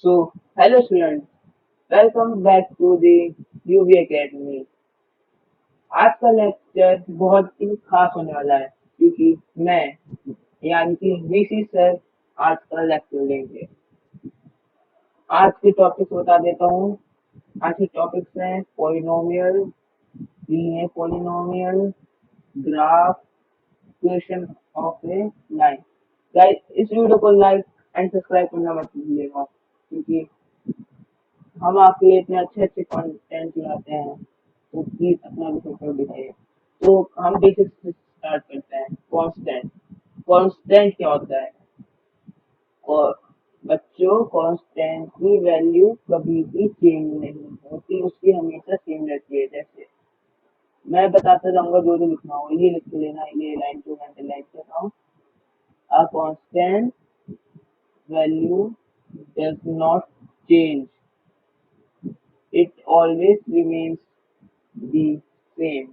So, hello students, welcome back to the UV Academy. आज का lecture बहुत ही खास होने वाला है क्योंकि मैं यानी कि वीसी सर आज का लेक्चर लेंगे। आज के टॉपिक्स बता देता हूँ। आज के टॉपिक्स हैं polynomial, linear polynomial, graph, equation of A line. Guys, इस वीडियो को लाइक एंड सब्सक्राइब करना मत भूलिएगा क्योंकि हम आपके लिए इतने अच्छे अच्छे कंटेंट लाते हैं, तो प्लीज अपना भी सपोर्ट दिखाइए। तो हम बेसिक से स्टार्ट करते हैं। कांस्टेंट। कांस्टेंट क्या होता है? और बच्चों, कांस्टेंट की वैल्यू कभी भी चेंज नहीं होती, उसकी हमेशा सेम रहती है। जैसे मैं बताता जाऊंगा, जो जो लिखना हो ये लिख के लेना, ये लाइन टू मैं लाइन कर रहा हूँ। A constant value does not change, it always remains the same।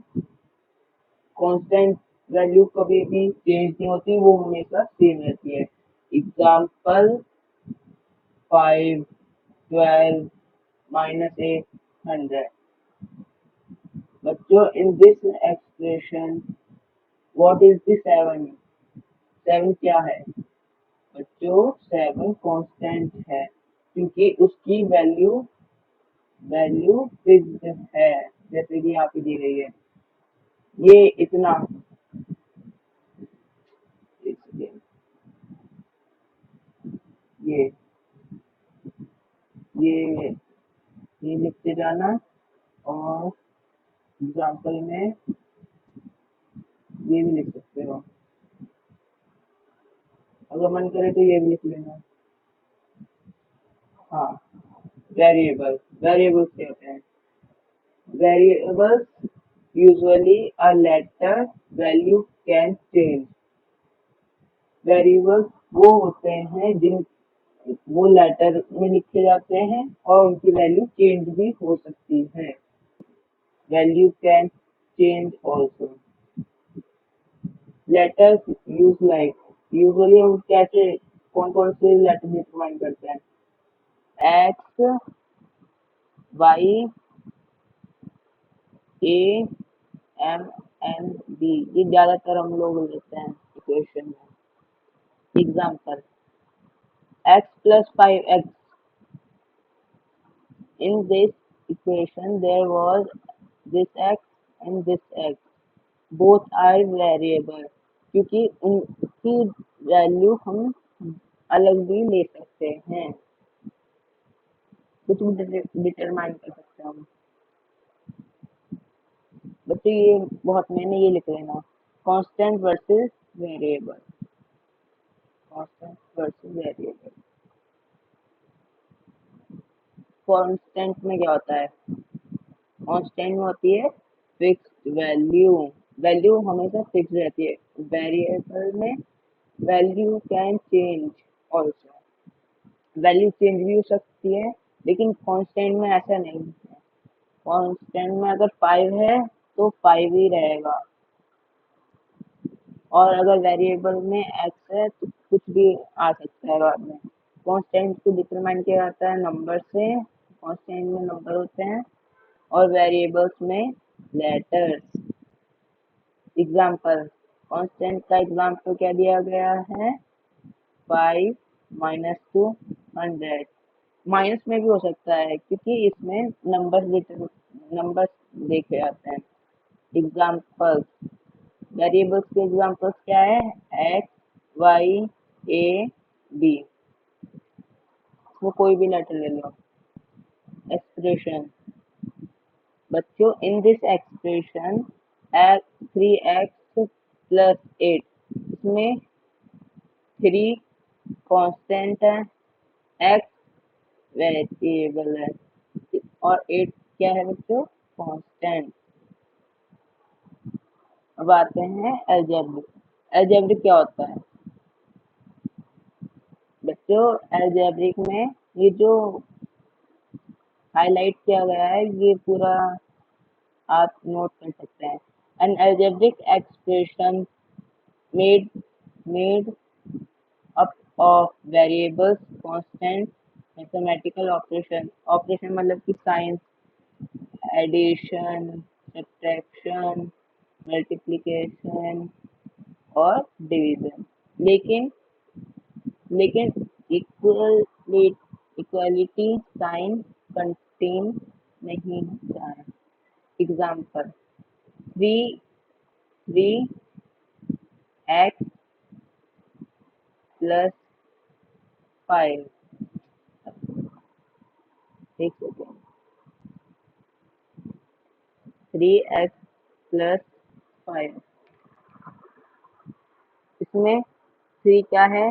Constant value कभी भी चेंज नहीं होती, वो हमेशा सेम रहती है। एग्जाम्पल 5, 12, -8, 100। बच्चों, in this expression what is the 7? 7 क्या है? बच्चों, 7 कांस्टेंट है क्योंकि उसकी वैल्यू वैल्यू फिक्स्ड है, जैसे कि यहाँ पे दी गई है। ये इतना, इसलिए ये ये ये लिखते जाना, और एग्जाम्पल में ये भी लिख सकते हो। अगर मन करे तो ये भी लिख लेना। हाँ, वेरिएबल। वेरिएबल्स क्या होते हैं? Variables usually a letter value can change. Variables वो होते हैं जिन वो लेटर में लिखे जाते हैं और उनकी वैल्यू चेंज भी हो सकती है। Value can change also. Letters use like, usually हम कैसे कौन कौन से लेटर डिटरमाइन करते हैं? X, Y, A, M, N, B, ये ज्यादातर हम लोग लेते हैं इक्वेशन में। Example X plus 5x, in this equation there was this x and this x, both are variable, क्योंकि उनकी वैल्यू हम अलग भी ले सकते हैं, कुछ भी डिटरमाइन कर सकते हैं हम। बच्चे ये बहुत मैंने ये लिख लेना, constant versus variable. Constant versus variable. Constant में क्या होता है? कांस्टेंट में होती है फिक्स्ड वैल्यू। वैल्यू हमेशा फिक्स रहती है। वेरिएबल में value can change also, value change भी हो सकती है, लेकिन कांस्टेंट में ऐसा नहीं है। कांस्टेंट में अगर 5 है तो 5 ही रहेगा, और अगर वेरिएबल में एक्स है तो कुछ भी आ सकता है बाद में। कांस्टेंट को डिटरमाइन किया जाता है नंबर से। कांस्टेंट में नंबर होते हैं और वेरिएबल्स में लेटर्स। एग्जाम्पल, कांस्टेंट का एग्जाम्पल क्या दिया गया है? 5 -2 100। माइनस में भी हो सकता है क्योंकि इसमें नंबर्स देखे जाते हैं। एग्जाम्पल्स, वेरिएबल्स के एग्जाम्पल्स क्या है? एक्स, वाई, ए, बी, वो कोई भी लेटर ले लो। एक्सप्रेशन, बच्चों, in this expression 3x plus 8, इसमें 3 कांस्टेंट है, x वेरिएबल है, और 8 क्या है बच्चों? कांस्टेंट। अब आते हैं अलजेब्रिक। अलजेब्रिक क्या होता है? बच्चों, अलजेब्रिक में ये जो हाईलाइट किया गया है ये पूरा आप नोट कर सकते हैं। An algebraic expression made made up of variables, constants mathematical operation, operation मतलब कि साइंस, एडिशन, सब्ट्रैक्शन, मल्टीप्लिकेशन और डिवीजन। लेकिन लेकिन इक्वल इक्वलिटी साइन कंटेन नहीं होता है। Example, three three x plus five. एक second, three x plus five, इसमें थ्री क्या है,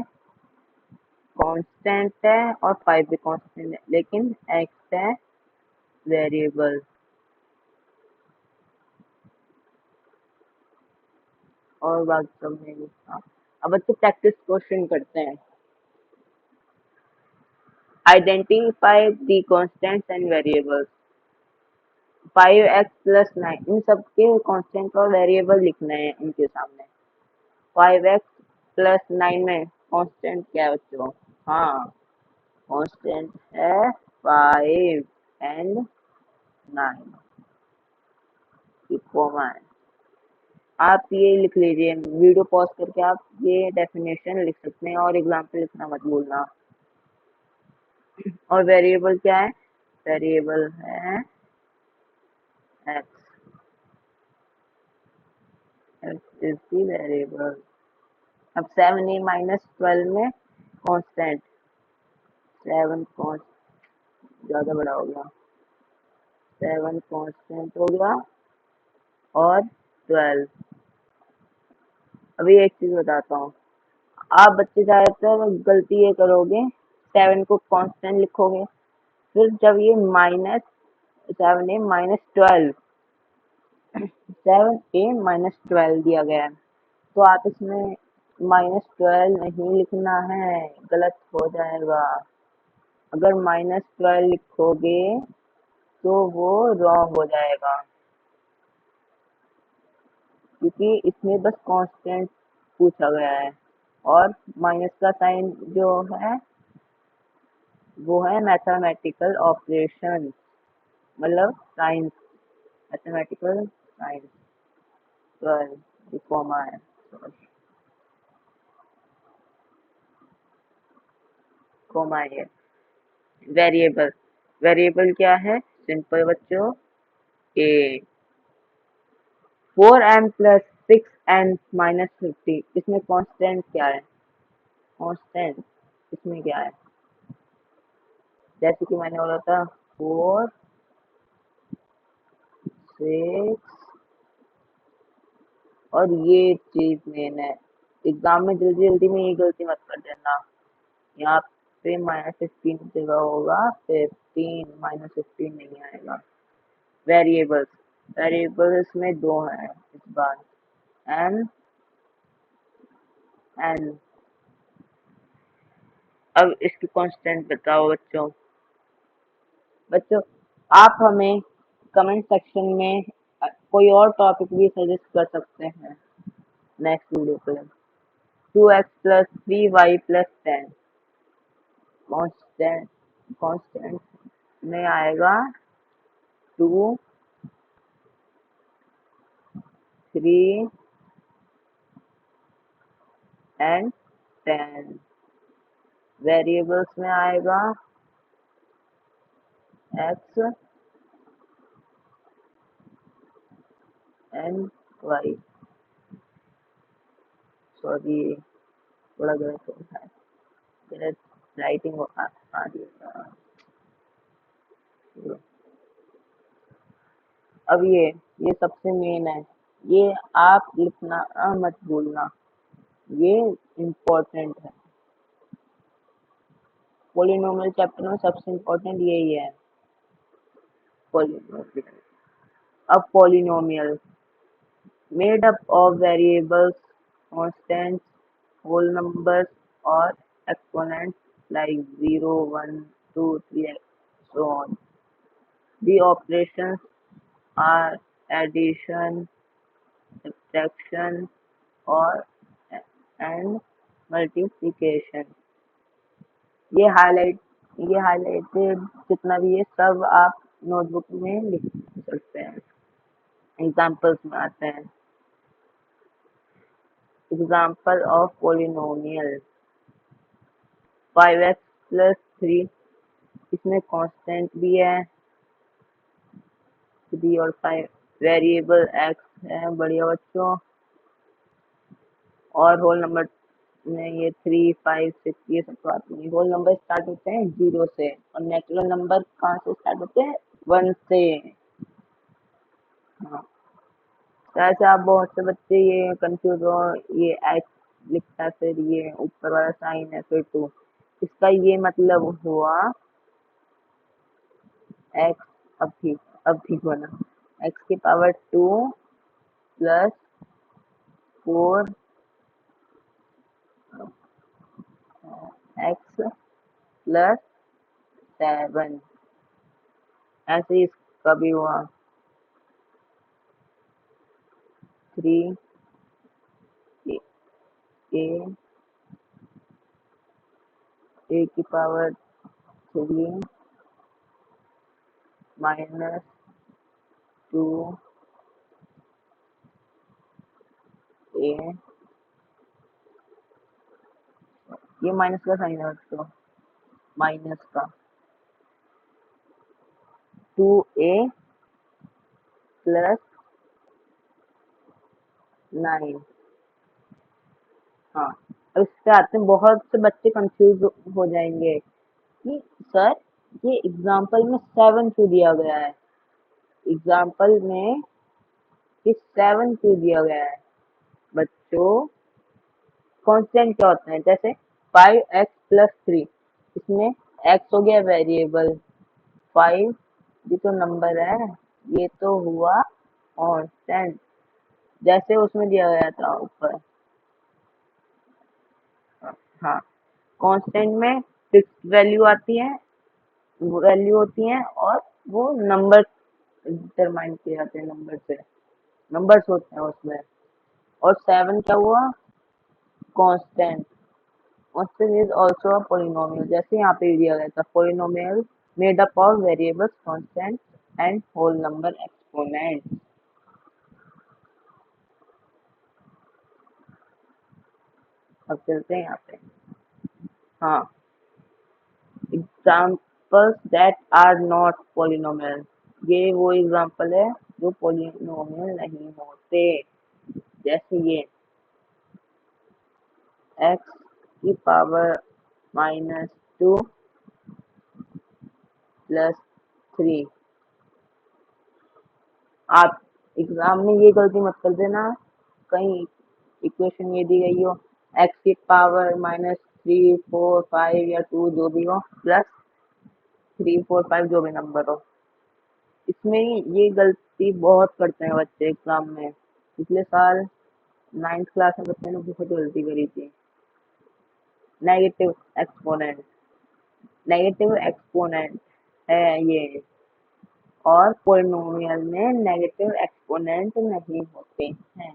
कांस्टेंट है और फाइव भी कांस्टेंट है, लेकिन एक्स है वेरिएबल। और बात सब नहीं लिखा। अब बच्चे प्रैक्टिस क्वेश्चन करते हैं। Identify the constants and variables. Five x plus nine, इन सबके कांस्टेंट और वेरिएबल लिखने हैं इनके सामने। फाइव एक्स प्लस नाइन में कांस्टेंट क्या है बच्चों? हाँ, कांस्टेंट है फाइव एंड नाइन। कॉमा है। आप ये लिख लीजिए, वीडियो पॉज करके आप ये डेफिनेशन लिख सकते हैं और एग्जाम्पल लिखना मत भूलना। और वेरिएबल क्या है? वेरिएबल है x, x is the variable. अब 7a माइनस 12 में कांस्टेंट, 7 कॉन्स्ट ज्यादा बड़ा हो गया, 7 कांस्टेंट हो गया और 12। अभी एक चीज बताता हूँ, आप बच्चे ज्यादातर गलती ये करोगे, 7 को कांस्टेंट लिखोगे, फिर जब ये minus 7a minus 12, 7a minus 12 दिया गया है, तो आप इसमें -12 नहीं लिखना है, गलत हो जाएगा। अगर -12 लिखोगे तो वो रॉन्ग हो जाएगा, क्योंकि इसमें बस कांस्टेंट पूछा गया है। और माइनस का साइन जो है वो है मैथमेटिकल ऑपरेशन, मतलब साइंस, मैथमेटिकल साइंस। 12 कॉमा है, कॉमा है। वेरिएबल, वेरिएबल क्या है? सिंपल बच्चों, ए 4m प्लस 6n माइनस 50, इसमें कांस्टेंट क्या है? कांस्टेंट इसमें क्या है? जैसे कि मैंने बोला था, 4 6, और ये चीज मेन है, एग्जाम में जल्दी जल्दी में ये गलती मत कर देना। यहाँ पे -15 की जगह होगा 15, -15 नहीं आएगा। वेरिएबल्स, वेरिएबल्स में दो हैं इस बार, एम एन। अब इसकी कांस्टेंट बताओ बच्चों। बच्चों, आप हमें कमेंट सेक्शन में कोई और टॉपिक भी सजेस्ट कर सकते हैं नेक्स्ट वीडियो पे। 2x plus 3y plus 10, constant, constant में आएगा 2, 3 एंड 10। वेरिएबल्स में आएगा एक्स एंड वाई। सॉरी, थोड़ा गलत हो रहा है, गलत राइटिंग आ रही है। अब ये सबसे मेन है, ये आप लिखना मत भूलना, ये इम्पोर्टेंट है। पोलिनोमियल चैप्टर में सबसे इम्पोर्टेंट यही है, पोलिनोमियल। अब polynomial made up of variables, constants, whole numbers or exponents like 0, 1, 2, 3, so on. The operations are addition, subtraction और and multiplication। ये हाईलाइट ये हाइलाइटेड जितना भी है सब आप नोटबुक में लिख सकते हैं। एग्जाम्पल्स में आते हैं। एग्जाम्पल ऑफ पोलिनोमियल 5x+3, इसमें कांस्टेंट भी है 3 और 5, वेरिएबल x है बढ़िया बच्चों, और होल नंबर में ये 3, 5, 6 ये सब तो आते नहीं। होल नंबर स्टार्ट होते हैं 0 से, और नेचुरल नंबर कहाँ से स्टार्ट होते हैं? 1 से। हाँ, तो ऐसे आप बहुत से बच्चे ये कंफ्यूज हो, ये एक्स लिखता है फिर ये ऊपर वाला साइन है फिर 2, इसका ये मतलब हुआ एक्स, अब ठीक बना, एक्स की पावर 2 प्लस 4 एक्स प्लस 7, ऐसे ही इसका भी हुआ 3 ए, ए ए की पावर 3 माइनस 2 ए, ये माइनस का साइन है बच्चों, माइनस का 2a प्लस 9। हाँ, अब इससे आते हैं, बहुत से बच्चे कंफ्यूज हो जाएंगे कि सर ये एग्जाम्पल में 7 क्यों दिया गया है, एग्जाम्पल में ये 7 क्यों दिया गया है? बच्चों कांस्टेंट क्या होते हैं? जैसे 5x+3, इसमें x हो गया वेरिएबल, 5 ये तो नंबर है, ये तो हुआ कांस्टेंट जैसे उसमें दिया गया था ऊपर। हाँ, कांस्टेंट में फिक्स वैल्यू होती है और वो नंबर डिटरमाइन किए जाते हैं, नंबर से, नंबर्स होते हैं उसमें। और 7 क्या हुआ? Constant. Constant is also a polynomial, जैसे यहाँ पे दिया गया था, polynomial made up of variables, constant and whole number exponent. अब चलते हैं यहाँ पे। हाँ, examples that are not polynomial, ये वो एग्जाम्पल है जो पॉलिनोमियल नहीं होते। जैसे ये x की पावर -2 प्लस 3, आप एग्जाम में ये गलती मत कर देना, कहीं इक्वेशन ये दी गई हो x की पावर -3, 4, 5 या 2 जो भी हो, प्लस 3, 4, 5 जो भी नंबर हो, इसमें ये गलती बहुत करते हैं बच्चे एग्जाम में। पिछले साल 9th क्लास में बच्चे ने बहुत गलती करी थी। नेगेटिव एक्सपोनेंट, नेगेटिव एक्सपोनेंट है ये, और पॉलिनोमियल में नेगेटिव एक्सपोनेंट नहीं होते हैं,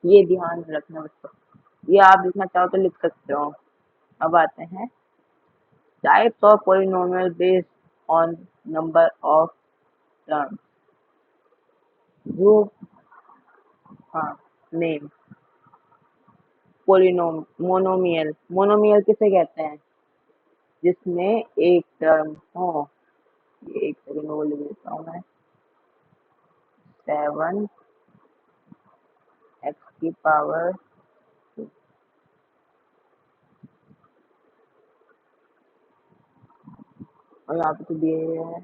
ये ध्यान रखना बच्चों। ये आप लिखना चाहो तो लिख सकते हो। अब आते हैं types of polynomial based on number of terms. जो हाँ, नेम मोनोमियल, मोनोमियल किसे कहते हैं? जिसमें एक टर्म हो, ये एक सेकंड वो लिख देता हूँ मैं, 7 एक्स की पावर 2, और यहाँ पे तो दिए है,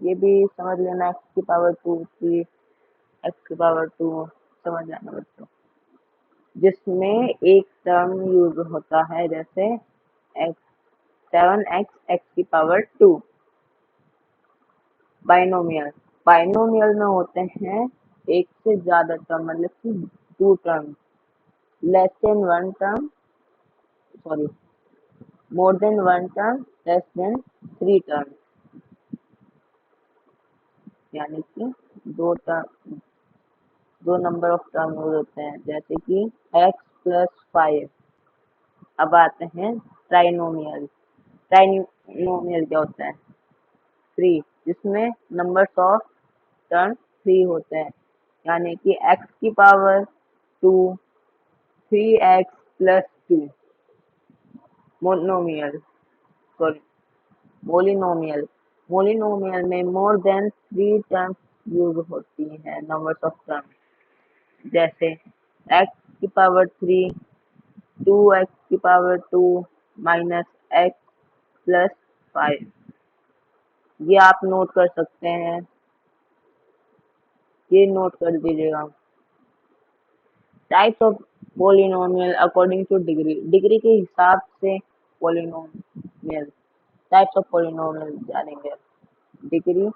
ये भी समझ लेना, एक्स की पावर 2, 3 एक्स की पावर 2, समझ जाना बच्चों। जिसमें एक टर्म यूज होता है, जैसे एक्स 7x एक्स की पावर 2। बाइनोमियल, बाइनोमियल में होते हैं एक से ज्यादा टर्म, मतलब कि 2 term, less than 1 term, sorry more than 1 term, less than 3 term, यानी कि दो टर्म, दो नंबर ऑफ टर्म यूज होते हैं, जैसे कि x+5। अब आते हैं ट्राइनोमियल। पॉलिनोमियल क्या होता है? थ्री, जिसमें नंबर्स ऑफ टर्म थ्री होते हैं, यानी कि एक्स की power two, three x plus two. Monomial, sorry, polynomial. Polynomial में more than three terms use होती है, नंबर्स ऑफ टर्म, जैसे एक्स की पावर थ्री, टू एक्स की power two, minus x plus five. ये आप नोट कर सकते हैं, ये नोट कर दीजिएगा। Types of polynomial according two degree, degree के हिसाब से पोलिनोमियल, टाइप्स ऑफ पोलिनोमियल जानेंगे। डिग्री,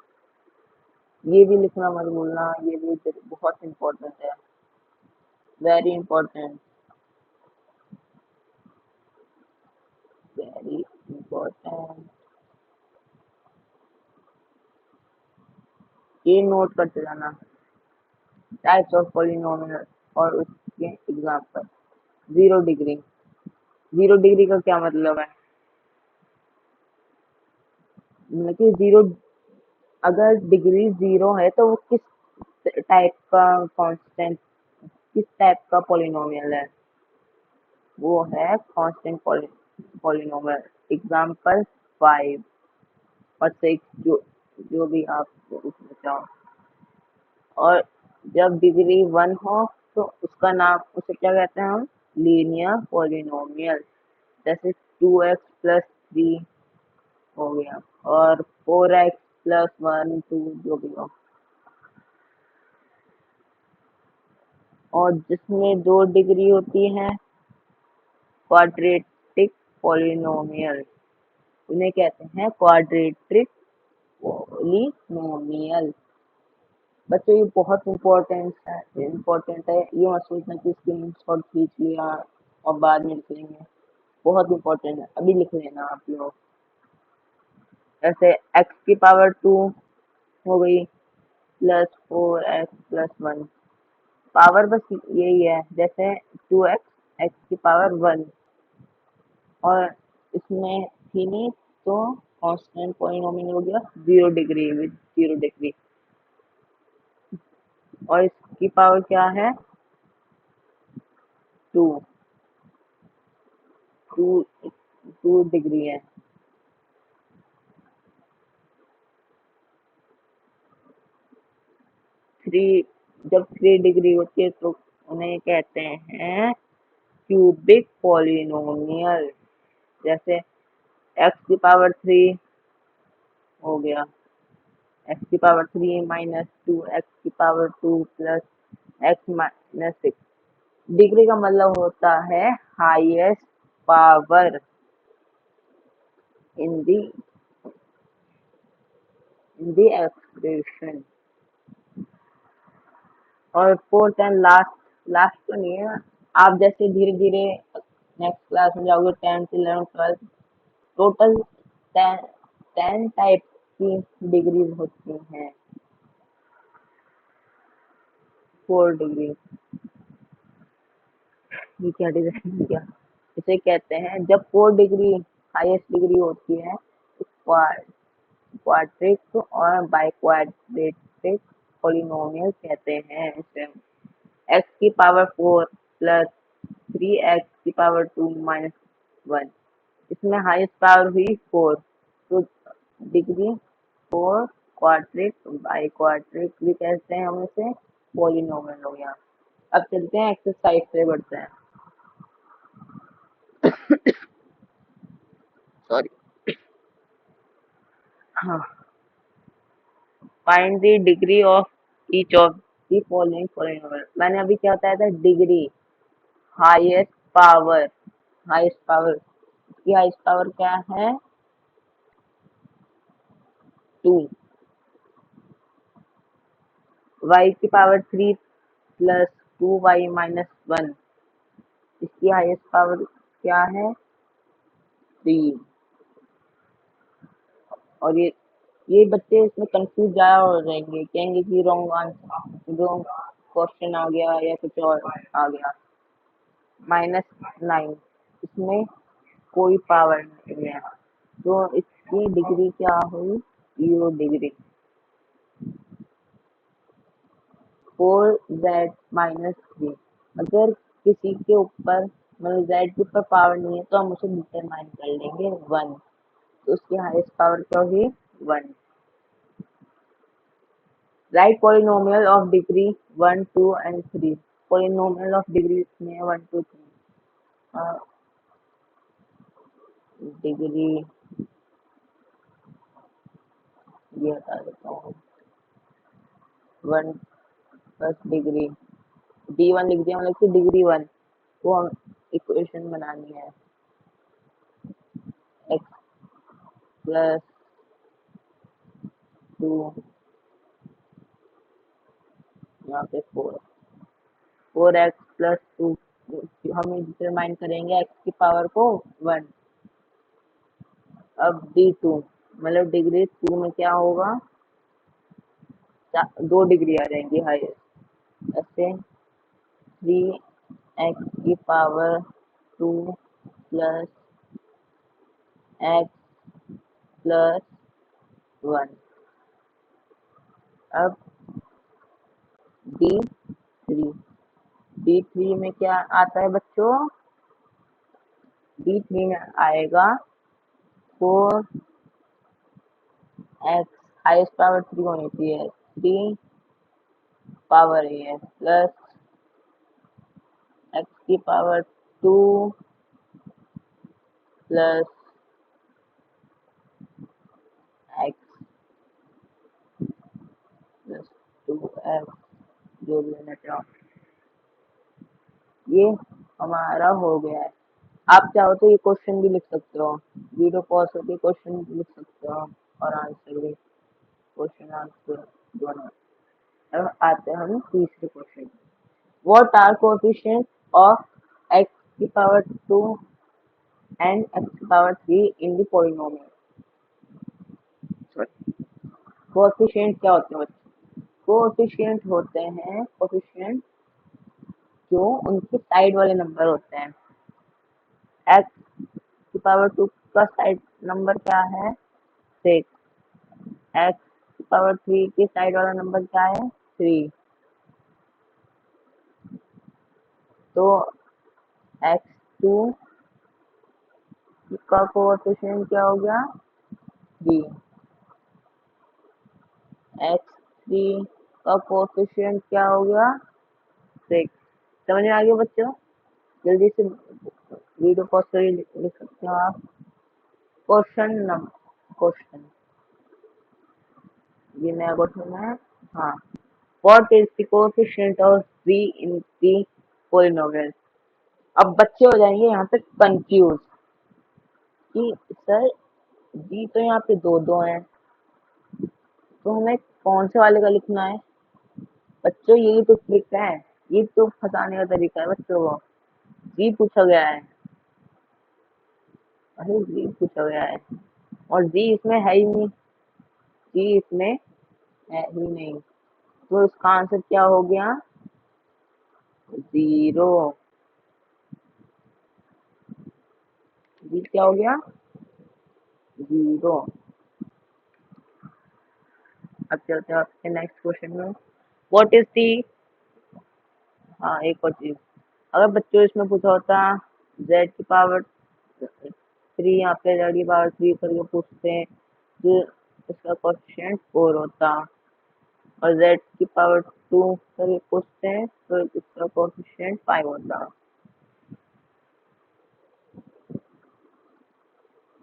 ये भी लिखना मत भूलना, ये भी बहुत इंपॉर्टेंट है, वेरी इंपॉर्टेंट, वेरी इंपॉर्टेंट। ये नोट करते जाना, टाइप्स ऑफ पोलिनोमियल और उसके example. Zero degree, zero degree का क्या मतलब है? मतलब कि जीरो, अगर डिग्री जीरो है तो वो किस टाइप का कांस्टेंट, किस टाइप का पॉलिनोमियल है? वो है कांस्टेंट पॉलिनोमियल। एग्जाम्पल फाइव और सिक्स, जो जो भी आप उसमें चाहो। और जब डिग्री वन हो तो उसका नाम, उसे क्या कहते हैं हम? Linear polynomial. जैसे टू एक्स प्लस थ्री हो गया, और four x plus one two, जो भी हो। और जिसमें दो डिग्री होती है, क्वाड्रेटिक पॉलिनोमियल, उन्हें कहते हैं क्वाड्रेटिक पॉलिनोमियल। बच्चों ये बहुत इम्पोर्टेंट है, ये मत सोचना कि स्क्रीनशॉट खींच लिया और बाद में लिख लेंगे। बहुत इम्पोर्टेंट है, अभी लिख लेना आप लोग। जैसे एक्स की पावर टू हो गई, plus four x plus one. Power बस यही है, जैसे टू एक्स, एक्स की पावर वन, और इसमें थी नहीं तो कांस्टेंट पॉलिनोमियल हो गया zero degree, with zero degree. और इसकी पावर क्या है? टू, टू, टू डिग्री है। थ्री, जब थ्री डिग्री होती है तो उन्हें कहते हैं क्यूबिक पॉलिनोमियल। जैसे एक्स की पावर थ्री हो गया, एक्स की power three minus two x की power two plus x minus six. Degree का मतलब होता है highest power in the expression. और फोर्थ एंड लास्ट, लास्ट तो नहीं है, आप जैसे धीरे धीरे नेक्स्ट क्लास में जाओगे, tenth eleven twelfth, total ten, ten type की डिग्रीज होती हैं। फोर डिग्री, ये क्या डिग्री क्या, इसे कहते हैं जब फोर डिग्री हाईएस्ट डिग्री होती है तो क्वाड्रेटिक और बाइक्वाड्रेटिक पॉलिनोमियल कहते हैं इसे। एक्स की power four plus three x की पावर टू माइनस वन, इसमें हाईएस्ट पावर हुई फोर, तो degree four, quadric by quadric भी कहते हैं हम इसे, पॉलिनोमियल हो गया। अब चलते हैं एक्सरसाइज पे बढ़ते हैं। सॉरी, हाँ, find the degree of each of the following polynomial. मैंने अभी क्या बताया था? Degree, highest power, highest power, इसकी हाईएस्ट पावर क्या है? टू। वाई की power three plus two Y minus one, इसकी हाईएस्ट पावर क्या है? थ्री। और ये बच्चे इसमें कंफ्यूज ज्यादा हो जाएंगे, कहेंगे कि रॉन्ग आंसर, रॉन्ग क्वेश्चन आ गया या कुछ और आ गया। माइनस नाइन, इसमें कोई पावर नहीं है, तो इस ये डिग्री क्या हुई, 0 डिग्री। 4z-3, अगर किसी के ऊपर मतलब z के ऊपर पावर नहीं है तो हम उसे डिटरमाइन कर लेंगे 1, तो उसकी हाईएस्ट पावर क्या होगी, 1। Right polynomial of degree 1, 2 and 3। Polynomial of degree इसमें 1, 2, 3। डिग्री ये बता देता हूँ, 1 प्लस डिग्री d1 लिख दिया, मतलब कि डिग्री 1 को हम इक्वेशन बनानी है, x प्लस 2, यहाँ पे 4x प्लस 2, हम डिटरमाइन करेंगे x की पावर को 1। अब d2 मतलब डिग्री 2 में क्या होगा, 2 डिग्री आ जाएंगी हाईएस्ट, ऐसे 3x की पावर 2 प्लस x प्लस 1। अब d3, d3 में क्या आता है बच्चों, d3 में आएगा 4x, हाईएस्ट पावर 3 होनी चाहिए, 3 पावर है प्लस x की power 2 plus x plus 2x, जो भी लेना चाहो। ये हमारा हो गया है। आप चाहो तो ये क्वेश्चन भी लिख सकते हो, वीडियो पॉज करके क्वेश्चन भी लिख सकते हो और आंसर भी, क्वेश्चन आंसर दोनों। अब आते हैं हम तीसरे question. What are coefficient of x की पावर 2 एंड x की power 3 in the polynomial. Coefficient क्या होते हैं बच्चों, कोएफिशिएंट होते हैं, कोएफिशिएंट जो उनके साइड वाले नंबर होते हैं। x की पावर 2 का साइड नंबर क्या है, 6। x की पावर 3 के साइड वाला नंबर क्या है, 3। तो x2 का कोएफिशिएंट क्या हो गया, 3। x3 का कोएफिशिएंट क्या हो गया, 6। समझ में आ गया बच्चों, जल्दी से वीडियो पॉज कर लिख सकते हो आप। क्वेश्चन ये नया क्वेश्चन है। हाँ, what is the coefficient of v in the polynomial. अब बच्चे हो जाएंगे यहाँ पे कंफ्यूज कि सर जी तो यहाँ पे दो दो हैं, तो हमें कौन से वाले का लिखना है। बच्चों यही तो ट्रिक है, ये तो फंसाने का तरीका है बच्चों को। जी पूछा गया है, अरे जी पूछा गया है और जी इसमें है ही नहीं, जी इसमें है ही नहीं, तो इसका आंसर क्या हो गया, 0। जी क्या हो गया, 0। अब चलते हैं आपके नेक्स्ट क्वेश्चन में। व्हाट इज दी, हाँ एक और चीज, अगर बच्चों इसमें पूछा होता z की पावर 3, यहाँ पे z की पावर 3 करके पूछते हैं तो इसका कोएफिशिएंट 4 होता, और z की पावर 2 करके पूछते हैं तो इसका कोएफिशिएंट 5 होता।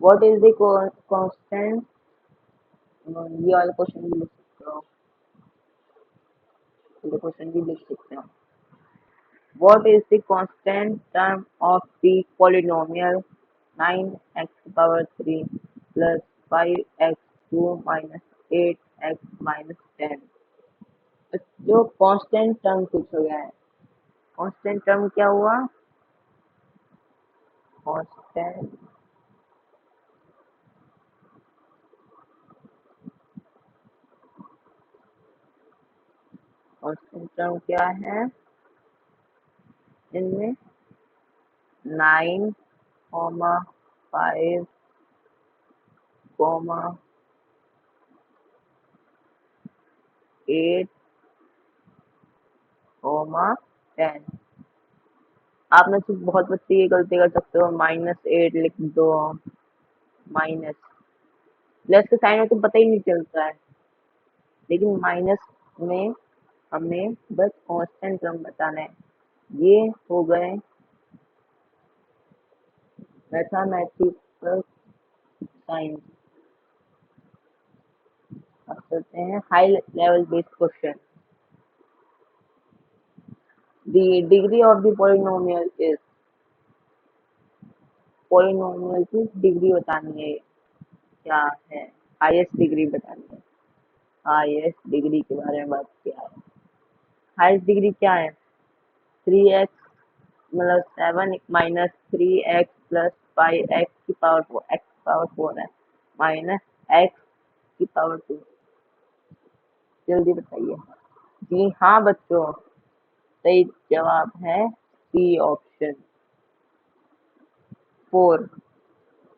व्हाट इज द कांस्टेंट, ये वाला क्वेश्चन भी लिख सकते हो, ये क्वेश्चन भी लिख सकते हो। What is the constant term of the polynomial 9x⁻³ plus 5x² minus 8x minus 10? जो कांस्टेंट टर्म पूछा गया है, कांस्टेंट टर्म क्या हुआ, कांस्टेंट कांस्टेंट टर्म क्या है इनमें, 9, 5 कॉमा 8 कॉमा 10। आप में से बहुत बच्चे ये गलती कर सकते हो, -8 लिख दो, माइनस प्लस के साइन में तो पता ही नहीं चलता है, लेकिन माइनस में हमें बस कांस्टेंट टर्म बताना है। ये हो गए मैथमेटिकल साइंस। अब चलते हैं high level based question. The degree of the polynomial is, polynomial की डिग्री बतानी है, क्या है, हाईएस्ट डिग्री बतानी है। हाईएस्ट डिग्री के बारे में बात किया है। हाईएस्ट डिग्री क्या है? 3x मतलब 7 माइनस 3x प्लस 5x की पावर 4, x पावर 4 है, माइनस x की पावर 2। जल्दी बताइए। जी हाँ बच्चों, सही जवाब है C option, 4।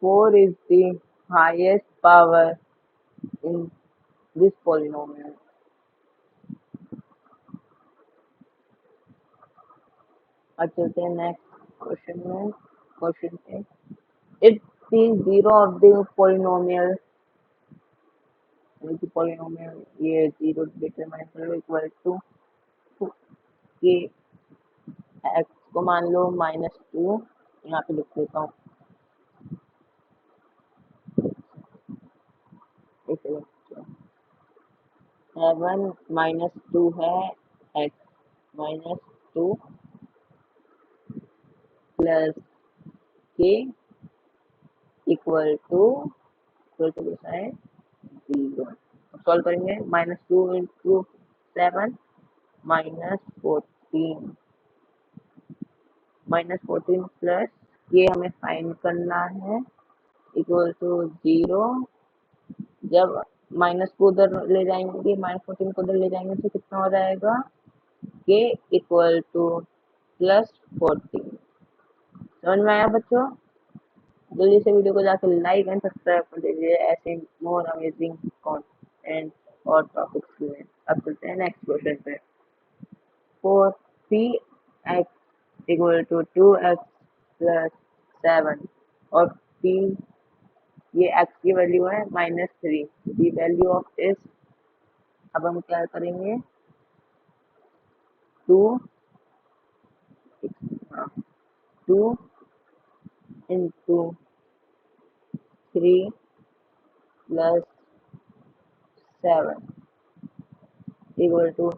4 is the highest power in this polynomial. अब चलते हैं नेक्स्ट क्वेश्चन में, क्वेश्चन पे। If the zero of the polynomial, polynomial ये जीरो डिटरमाइन करो इक्वल टू के एक्स को मान लो -2, यहाँ पे लिख देता हूँ, इसे 7 -2 है एक्स, -2 प्लस के इक्वल टू है 0। सॉल्व करेंगे, -2 इंटू 7 -14, -14 प्लस ये हमें फाइंड करना है इक्वल टू 0। जब माइनस को उधर ले जाएंगे, -14 को उधर ले जाएंगे तो कितना हो जाएगा, के इक्वल टू +14। समझ में आया बच्चों? जल्दी से वीडियो को जाकर लाइक एंड सब्सक्राइब कर दीजिए ऐसे मोर अमेजिंग कंटेंट और टॉपिक्स के लिए। अब चलते हैं नेक्स्ट क्वेश्चन पे। Four P X equal to 2x plus 7 और p ये x की वैल्यू है -3, दी वैल्यू ऑफ इस, अब हम क्या करेंगे, 2 2 into 3 plus 7 equal to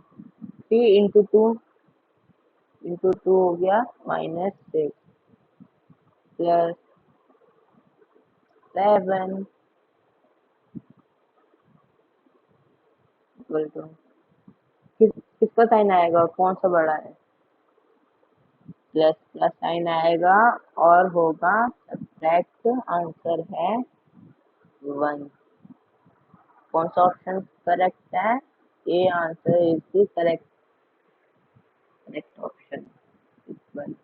3 into two हो गया -6 प्लस 7 इक्वल टू, किसका साइन आएगा, कौन सा बड़ा है, प्लस प्लस साइन आएगा और होगा सब्ट्रैक्ट, आंसर है 1। कौन सा ऑप्शन करेक्ट है, A answer is the correct option, 1।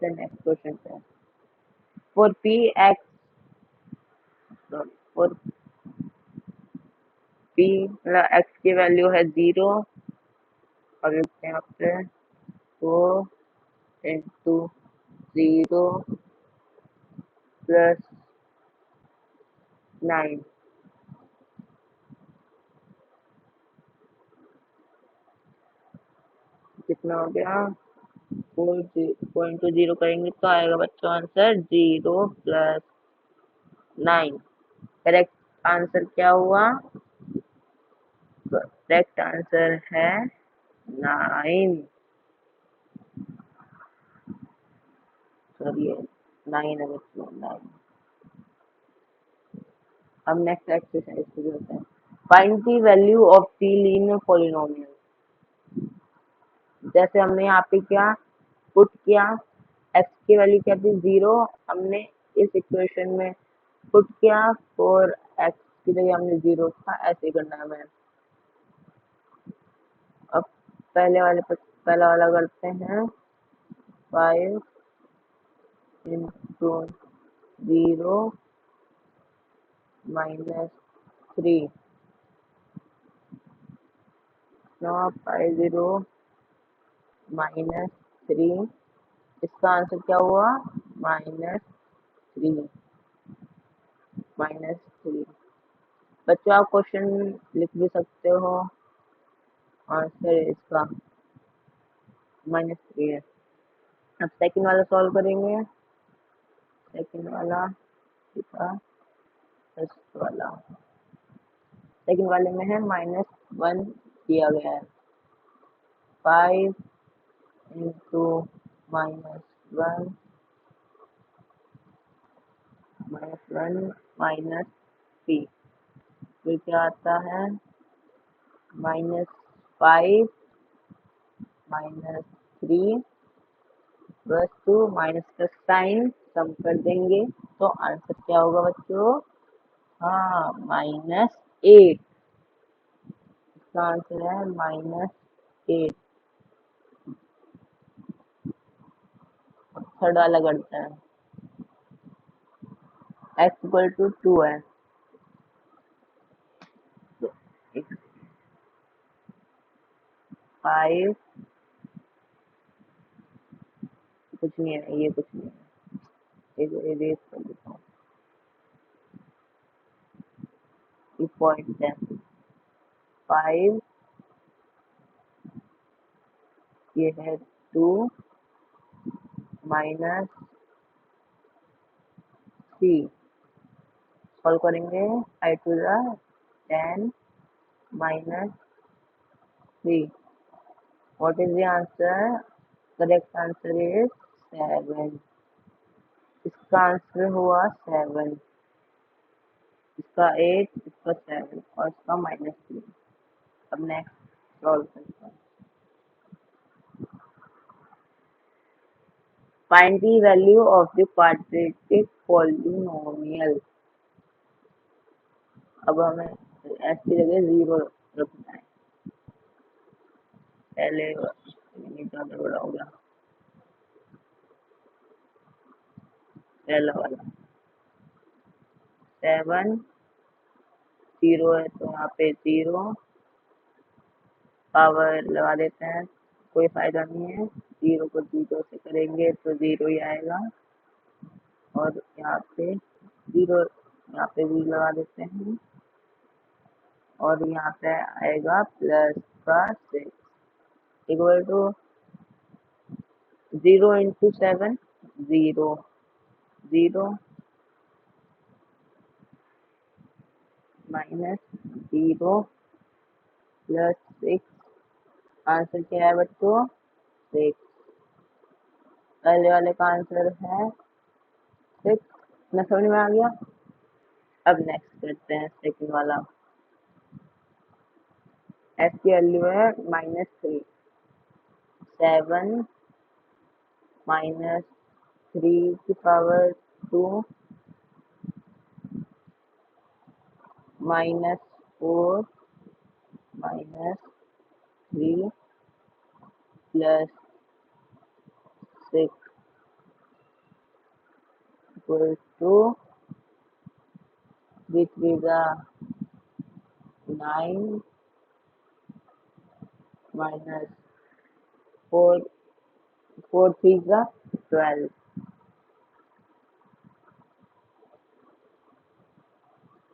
Next question है, for P x, for P मतलब एक्स की वैल्यू है 0 और लिखते हैं यहाँ पे 4 इंटू 0 प्लस 9, कितना हो गया, 4 इंटू 0 करेंगे तो आएगा बच्चों आंसर 0 प्लस 9। करेक्ट आंसर क्या हुआ, करेक्ट आंसर है 9, सॉरी 9 है बच्चों, 9। अब नेक्स्ट एक्सरसाइज शुरू होता है। Find the value of the linear polynomial. जैसे हमने यहाँ पे क्या पुट किया, एक्स की वैल्यू क्या थी 0, हमने इस इक्वेशन में पुट किया, और एक्स की जगह हमने 0 था, ऐसे करना है हमें। अब पहला वाला करते हैं, 5 इंटू 0 -3 नौ पाई 0 -3 इसका आंसर क्या हुआ -3 -3 बच्चों आप क्वेश्चन लिख भी सकते हो आंसर इसका -3 है। अब सेकंड वाला सॉल्व करेंगे सेकंड वाला फर्स्ट वाला सेकंड वाले में है -1 दिया गया है 5 इंटू -1 -3 फिर क्या आता है -5 -3 +2 माइनस का साइन सम कर देंगे तो आंसर क्या होगा बच्चों हाँ -8 इसका आंसर है -8 थर्ड वाला करते हैं x = 2 है तो 5 कुछ नहीं है ये कुछ नहीं है इरेज कर देता हूँ ये पॉइंट है 5 ये है 2 -3 सॉल्व करेंगे I to the 10 -3 what is the answer correct answer is 7 इसका आंसर हुआ 7 इसका 8 इसका 7 और इसका -3 अब नेक्स्ट सॉल्व करते हैं find the value of the quadratic polynomial अब हमें s की जगह 0 रखना है पहले ज्यादा बड़ा हो गया पहला वाला 7 0 है तो यहाँ पे 0 पावर लगा देते हैं कोई फायदा नहीं है 0 को 0 से करेंगे तो 0 ही आएगा और यहाँ पे 0 यहाँ पे भी लगा देते हैं और यहाँ पे आएगा प्लस का 6 इक्वल टू 0 इंटू 7 0 0 -0 +6 आंसर क्या है बच्चों 6 पहले वाले का आंसर है 6 मैं समझ में आ गया अब नेक्स्ट करते हैं सेकंड वाला s की वैल्यू है -3 7 -3 की पावर 2 -4 -3 +6 equal to 3 3 9 -4 4 3 12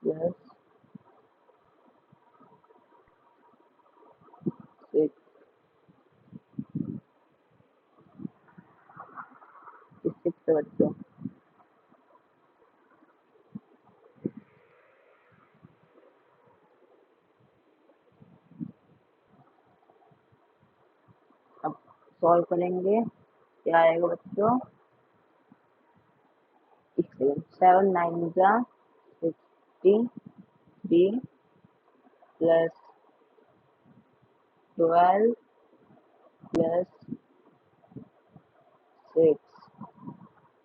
plus 6 6 बच्चों अब सॉल्व करेंगे क्या आएगा बच्चों 7 9 63 plus 12 plus 6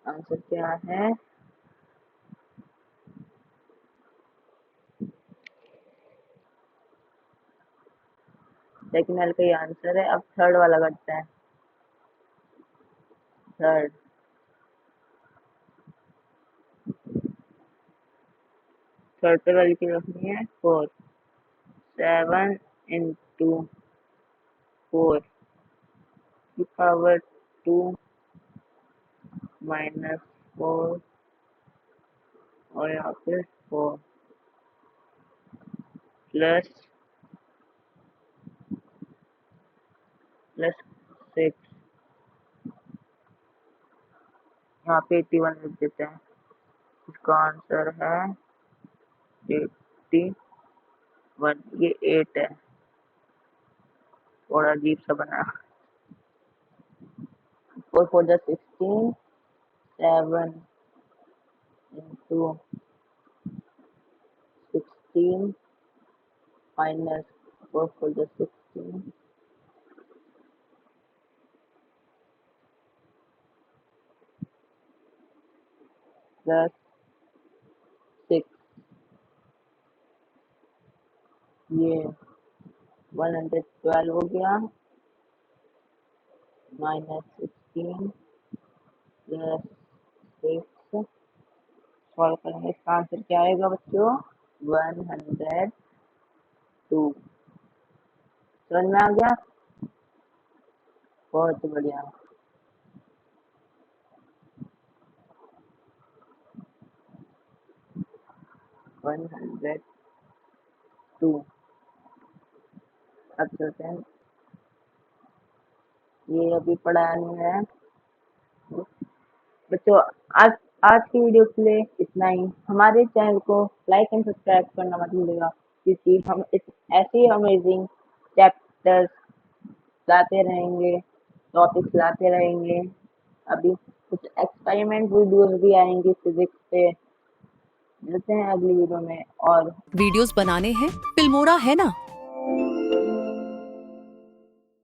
आंसर क्या है सेकंड वाले का ये आंसर है अब थर्ड वाला करते हैं थर्ड सर्कल वाली की रखनी है 4। 7 इंटू 4 की पावर 2 माइनस 4 और यहाँ पे 4 प्लस 6। यहाँ पे 81 लिख देते हैं। इसका आंसर है 81। ये 8 है, थोड़ा अजीब सा बना। 4 4 जा 16। 7 इंटू 16 माइनस 4 4 जा 16 प्लस 6। ये 112 हो गया माइनस 16 प्लस 6। सॉल्व करेंगे, इसका आंसर क्या आएगा बच्चों? 102। समझ में आ गया? बहुत बढ़िया। 102। अब चलते हैं, ये अभी पढ़ा नहीं है बच्चों। आज आज की वीडियो के लिए इतना ही। हमारे चैनल को लाइक एंड सब्सक्राइब करना मत भूलिएगा, क्योंकि हम ऐसे ही अमेजिंग चैप्टर्स लाते रहेंगे, टॉपिक्स लाते रहेंगे। अभी कुछ एक्सपेरिमेंट वीडियोस भी आएंगी फिजिक्स पे। मिलते हैं अगली वीडियो में। और वीडियोस बनाने हैं, फिल्मोरा है ना।